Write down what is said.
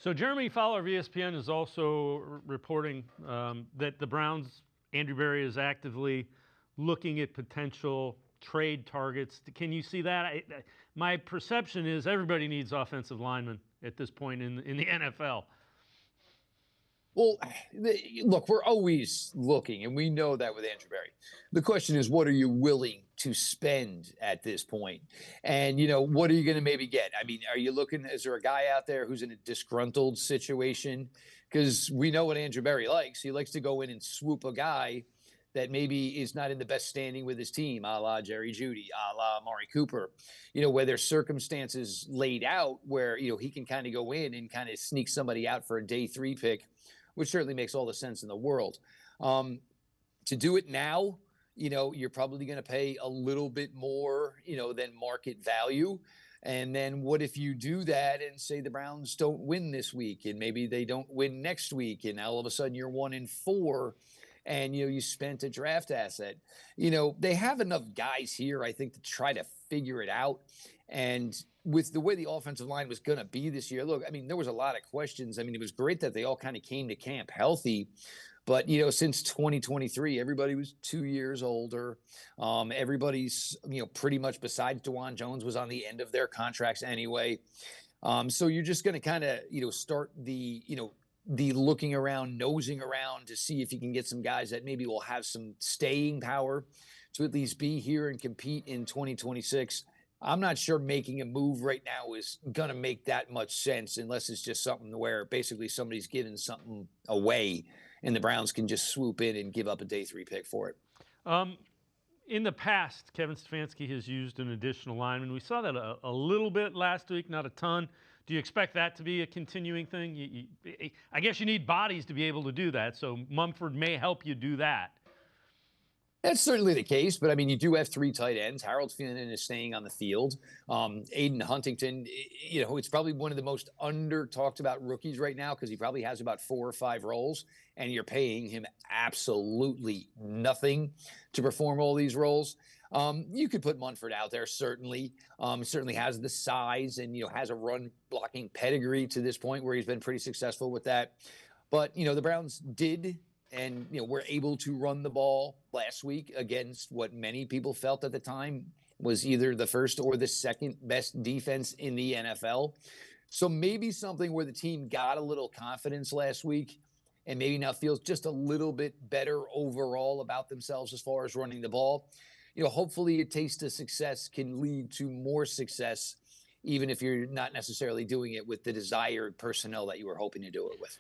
So Jeremy Fowler of ESPN is also reporting that the Browns, Andrew Berry is actively looking at potential trade targets. Can you see that? My perception is everybody needs offensive linemen at this point in the NFL. Well, look, we're always looking, and we know that with Andrew Berry. The question is, what are you willing to spend at this point? And, what are you going to maybe get? I mean, are you looking, is there a guy out there who's in a disgruntled situation? Because we know what Andrew Berry likes. He likes to go in and swoop a guy that maybe is not in the best standing with his team, a la Jerry Jeudy, a la Amari Cooper, where there's circumstances laid out where, he can kind of go in and kind of sneak somebody out for a day 3 pick, which certainly makes all the sense in the world. To do it now, you're probably going to pay a little bit more, than market value. And then what if you do that and say the Browns don't win this week and maybe they don't win next week and all of a sudden you're 1-4 and, you spent a draft asset. They have enough guys here, I think, to try to figure it out. And with the way the offensive line was going to be this year, look, I mean, there was a lot of questions. I mean, it was great that they all kind of came to camp healthy. But, since 2023, everybody was 2 years older. Everybody's, pretty much besides DeJuan Jones was on the end of their contracts anyway. So you're just going to kind of, start the looking around, nosing around to see if you can get some guys that maybe will have some staying power to at least be here and compete in 2026. I'm not sure making a move right now is going to make that much sense unless it's just something where basically somebody's giving something away and the Browns can just swoop in and give up a day 3 pick for it. In the past, Kevin Stefanski has used an additional lineman. We saw that a little bit last week, not a ton. Do you expect that to be a continuing thing? I guess you need bodies to be able to do that, so Mumford may help you do that. That's certainly the case, but I mean, you do have 3 tight ends. Harold Finnan is staying on the field. Aiden Huntington, it's probably one of the most under talked about rookies right now because he probably has about 4 or 5 roles, and you're paying him absolutely nothing to perform all these roles. You could put Munford out there, certainly. Certainly has the size and, has a run blocking pedigree to this point where he's been pretty successful with that. But, the Browns did and, were able to run the ball last week against what many people felt at the time was either the first or the second best defense in the NFL. So maybe something where the team got a little confidence last week and maybe now feels just a little bit better overall about themselves as far as running the ball. Hopefully a taste of success can lead to more success, even if you're not necessarily doing it with the desired personnel that you were hoping to do it with.